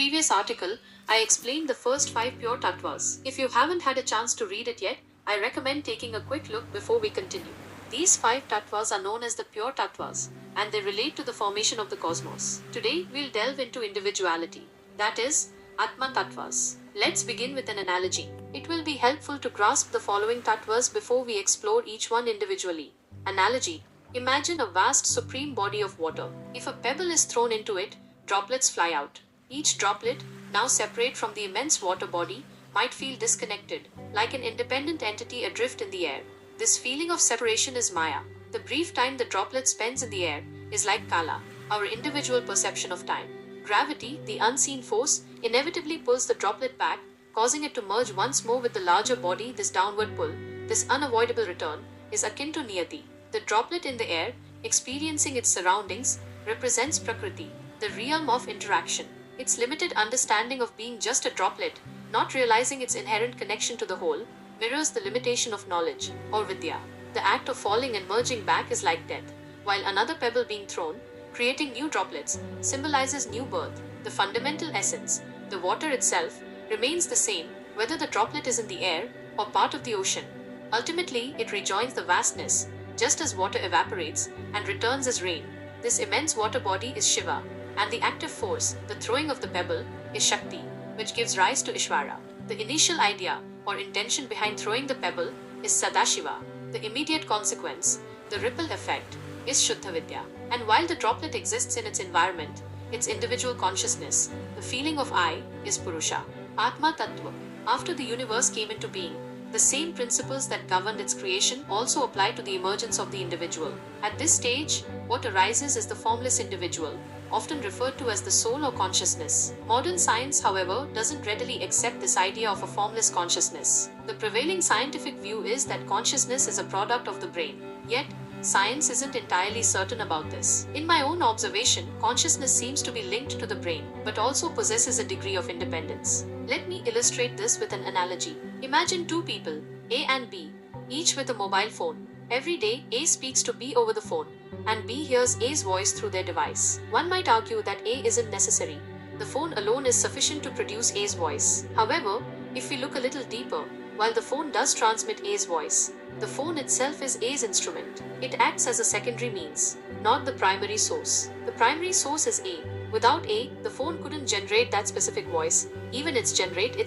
previous article, I explained the first 5 pure tattvas. If you haven't had a chance to read it yet, I recommend taking a quick look before we continue. These 5 tattvas are known as the pure tattvas, and they relate to the formation of the cosmos. Today, we'll delve into individuality, that is, atma tattvas. Let's begin with an analogy. It will be helpful to grasp the following tattvas before we explore each one individually. Analogy. Imagine a vast supreme body of water. If a pebble is thrown into it, droplets fly out. Each droplet, now separate from the immense water body, might feel disconnected, like an independent entity adrift in the air. This feeling of separation is Maya. The brief time the droplet spends in the air is like Kala, our individual perception of time. Gravity, the unseen force, inevitably pulls the droplet back, causing it to merge once more with the larger body. This downward pull, this unavoidable return, is akin to Niyati. The droplet in the air, experiencing its surroundings, represents Prakriti, the realm of interaction. Its limited understanding of being just a droplet, not realizing its inherent connection to the whole, mirrors the limitation of knowledge, or vidya. The act of falling and merging back is like death, while another pebble being thrown, creating new droplets, symbolizes new birth. The fundamental essence, the water itself, remains the same, whether the droplet is in the air or part of the ocean. Ultimately, it rejoins the vastness, just as water evaporates and returns as rain. This immense water body is Shiva, and the active force, the throwing of the pebble, is Shakti, which gives rise to Ishvara. The initial idea or intention behind throwing the pebble is Sadashiva. The immediate consequence, the ripple effect, is Shuddha Vidya. And while the droplet exists in its environment, its individual consciousness, the feeling of I, is Purusha. Atma Tattva. After the universe came into being, the same principles that governed its creation also apply to the emergence of the individual. At this stage, what arises is the formless individual, often referred to as the soul or consciousness. Modern science, however, doesn't readily accept this idea of a formless consciousness. The prevailing scientific view is that consciousness is a product of the brain. Yet, science isn't entirely certain about this. In my own observation, consciousness seems to be linked to the brain, but also possesses a degree of independence. Let me illustrate this with an analogy. Imagine two people, A and B, each with a mobile phone. Every day, A speaks to B over the phone, and B hears A's voice through their device. One might argue that A isn't necessary. The phone alone is sufficient to produce A's voice. However, if we look a little deeper, while the phone does transmit A's voice, the phone itself is A's instrument. It acts as a secondary means, not the primary source. The primary source is A. Without A, the phone couldn't generate that specific voice. Even it's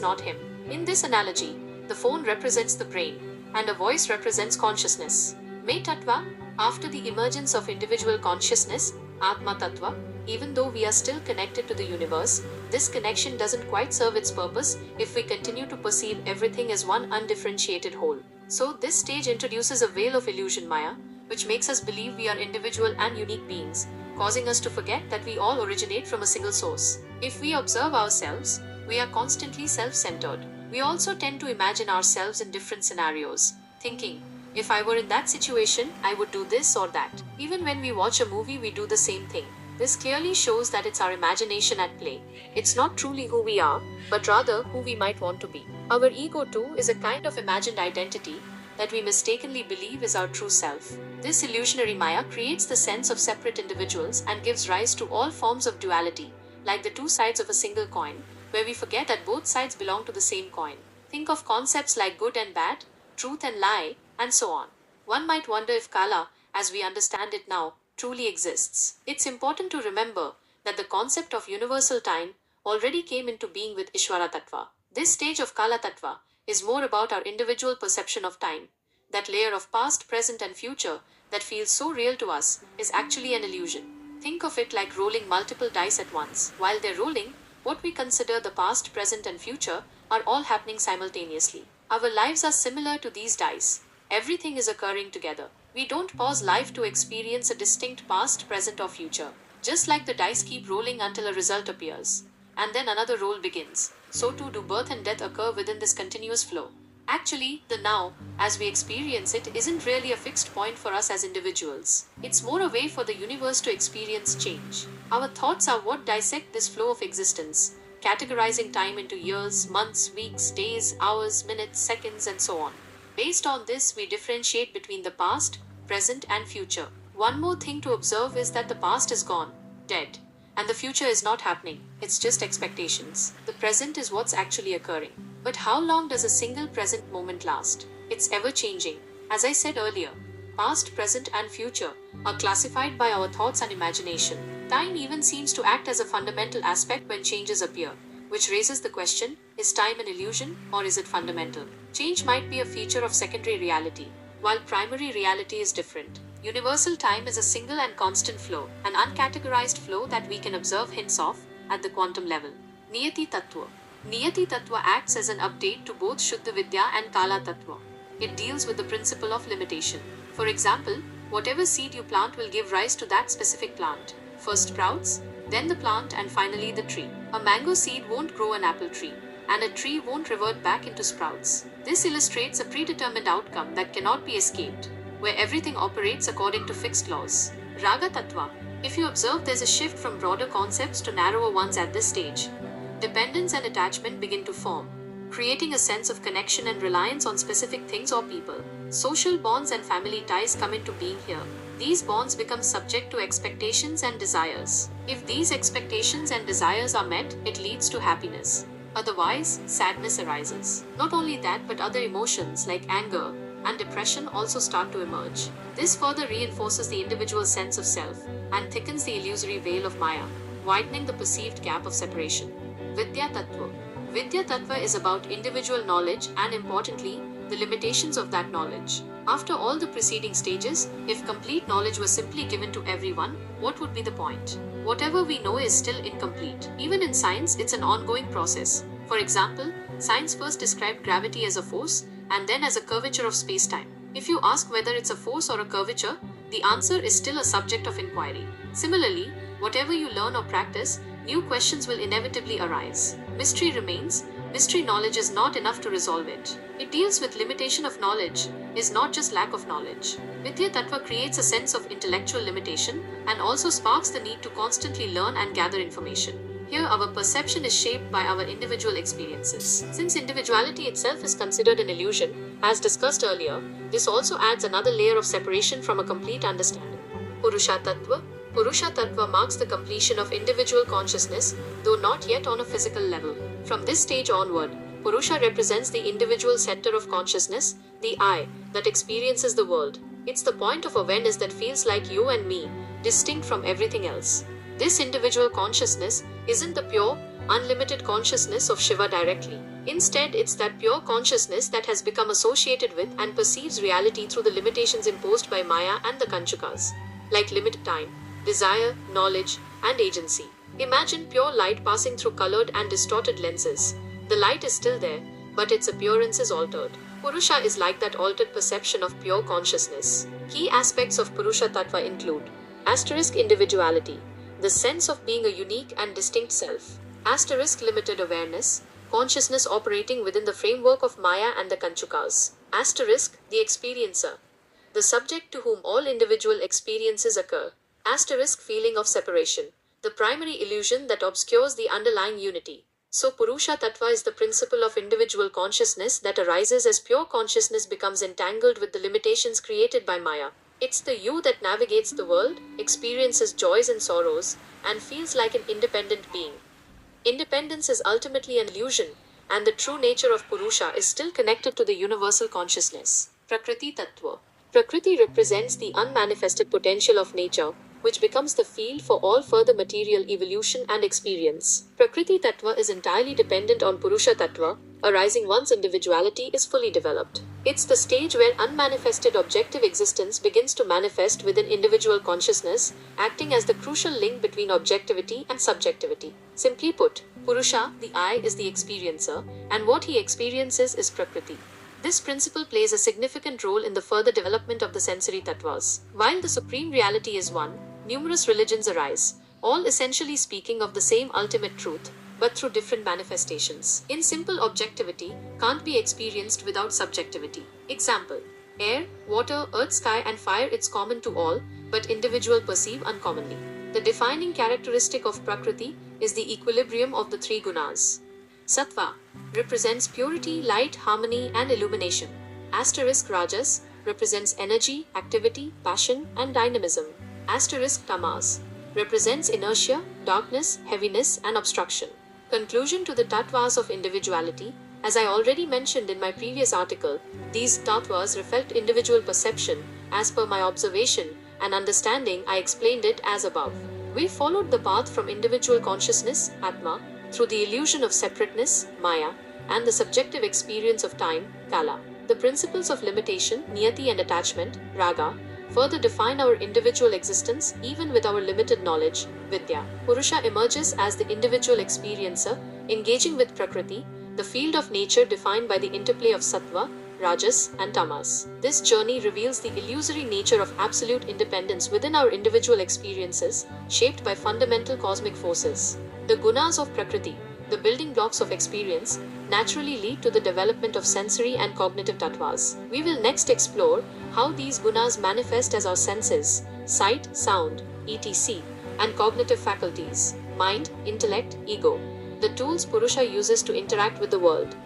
not him. In this analogy, the phone represents the brain, and a voice represents consciousness. Me tattva, after the emergence of individual consciousness, atma tattva, even though we are still connected to the universe, this connection doesn't quite serve its purpose if we continue to perceive everything as one undifferentiated whole. So this stage introduces a veil of illusion Maya, which makes us believe we are individual and unique beings, causing us to forget that we all originate from a single source. If we observe ourselves, we are constantly self-centered. We also tend to imagine ourselves in different scenarios, thinking, if I were in that situation, I would do this or that. Even when we watch a movie, we do the same thing. This clearly shows that it's our imagination at play. It's not truly who we are, but rather who we might want to be. Our ego too is a kind of imagined identity that we mistakenly believe is our true self. This illusionary Maya creates the sense of separate individuals and gives rise to all forms of duality, like the two sides of a single coin, where we forget that both sides belong to the same coin. Think of concepts like good and bad, truth and lie, and so on. One might wonder if Kala, as we understand it now, truly exists. It's important to remember that the concept of universal time already came into being with Ishvara Tattva. This stage of Kala Tattva is more about our individual perception of time. That layer of past, present and future that feels so real to us is actually an illusion. Think of it like rolling multiple dice at once. While they're rolling, what we consider the past, present and future are all happening simultaneously. Our lives are similar to these dice. Everything is occurring together. We don't pause life to experience a distinct past, present or future. Just like the dice keep rolling until a result appears, and then another roll begins, so too do birth and death occur within this continuous flow. Actually, the now, as we experience it, isn't really a fixed point for us as individuals. It's more a way for the universe to experience change. Our thoughts are what dissect this flow of existence, categorizing time into years, months, weeks, days, hours, minutes, seconds, and so on. Based on this, we differentiate between the past, present, and future. One more thing to observe is that the past is gone, dead. And the future is not happening, it's just expectations. The present is what's actually occurring. But how long does a single present moment last? It's ever changing. As I said earlier, past, present, and future are classified by our thoughts and imagination. Time even seems to act as a fundamental aspect when changes appear, which raises the question, is time an illusion or is it fundamental? Change might be a feature of secondary reality, while primary reality is different. Universal time is a single and constant flow, an uncategorized flow that we can observe hints of at the quantum level. Niyati Tattva. Niyati Tattva acts as an update to both Shuddha Vidya and Kala Tattva. It deals with the principle of limitation. For example, whatever seed you plant will give rise to that specific plant. First sprouts, then the plant, and finally the tree. A mango seed won't grow an apple tree, and a tree won't revert back into sprouts. This illustrates a predetermined outcome that cannot be escaped, where everything operates according to fixed laws. Raga Tattva. If you observe, there's a shift from broader concepts to narrower ones at this stage. Dependence and attachment begin to form, creating a sense of connection and reliance on specific things or people. Social bonds and family ties come into being here. These bonds become subject to expectations and desires. If these expectations and desires are met, it leads to happiness. Otherwise, sadness arises. Not only that, but other emotions like anger and depression also start to emerge. This further reinforces the individual's sense of self and thickens the illusory veil of Maya, widening the perceived gap of separation. Vidya Tattva. Vidya Tattva is about individual knowledge and, importantly, the limitations of that knowledge. After all the preceding stages, if complete knowledge was simply given to everyone, what would be the point? Whatever we know is still incomplete. Even in science, it's an ongoing process. For example, science first described gravity as a force and then as a curvature of space-time. If you ask whether it's a force or a curvature, the answer is still a subject of inquiry. Similarly, whatever you learn or practice, new questions will inevitably arise. Mystery remains. Mystery knowledge is not enough to resolve it. It deals with limitation of knowledge, is not just lack of knowledge. Vidya Tattva creates a sense of intellectual limitation and also sparks the need to constantly learn and gather information. Here, our perception is shaped by our individual experiences. Since individuality itself is considered an illusion, as discussed earlier, this also adds another layer of separation from a complete understanding. Purusha Tattva. Purusha Tattva marks the completion of individual consciousness, though not yet on a physical level. From this stage onward, Purusha represents the individual center of consciousness, the I, that experiences the world. It's the point of awareness that feels like you and me, distinct from everything else. This individual consciousness isn't the pure, unlimited consciousness of Shiva directly. Instead, it's that pure consciousness that has become associated with and perceives reality through the limitations imposed by Maya and the Kanchukas, like limited time, desire, knowledge, and agency. Imagine pure light passing through colored and distorted lenses. The light is still there, but its appearance is altered. Purusha is like that altered perception of pure consciousness. Key aspects of Purusha Tattva include individuality, the sense of being a unique and distinct self. Limited awareness, consciousness operating within the framework of Maya and the Kanchukas. The experiencer, the subject to whom all individual experiences occur. Feeling of separation, the primary illusion that obscures the underlying unity. So Purusha Tattva is the principle of individual consciousness that arises as pure consciousness becomes entangled with the limitations created by Maya. It's the you that navigates the world, experiences joys and sorrows, and feels like an independent being. Independence is ultimately an illusion, and the true nature of Purusha is still connected to the universal consciousness. Prakriti Tattva. Prakriti represents the unmanifested potential of nature, which becomes the field for all further material evolution and experience. Prakriti Tattva is entirely dependent on Purusha Tattva, arising once individuality is fully developed. It's the stage where unmanifested objective existence begins to manifest within individual consciousness, acting as the crucial link between objectivity and subjectivity. Simply put, Purusha, the I, is the experiencer, and what he experiences is Prakriti. This principle plays a significant role in the further development of the sensory tattvas. While the supreme reality is one, numerous religions arise, all essentially speaking of the same ultimate truth, but through different manifestations. In simple, objectivity can't be experienced without subjectivity. Example: air, water, earth, sky, and fire. It's common to all, but individual perceive uncommonly. The defining characteristic of Prakriti is the equilibrium of the three gunas. Sattva represents purity, light, harmony, and illumination. Rajas represents energy, activity, passion, and dynamism. Tamas represents inertia, darkness, heaviness, and obstruction. Conclusion to the tattvas of individuality. As I already mentioned in my previous article, these tattvas reflect individual perception, as per my observation and understanding. I explained it as above. We followed the path from individual consciousness, atma, through the illusion of separateness, maya, and the subjective experience of time, kala. The principles of limitation, niyati, and attachment, raga, further define our individual existence even with our limited knowledge, vidya. Purusha emerges as the individual experiencer, engaging with prakriti, the field of nature defined by the interplay of sattva, rajas, and tamas. This journey reveals the illusory nature of absolute independence within our individual experiences, shaped by fundamental cosmic forces. The gunas of prakriti, the building blocks of experience, naturally lead to the development of sensory and cognitive tattvas. We will next explore how these gunas manifest as our senses, sight, sound, etc., and cognitive faculties, mind, intellect, ego, the tools Purusha uses to interact with the world.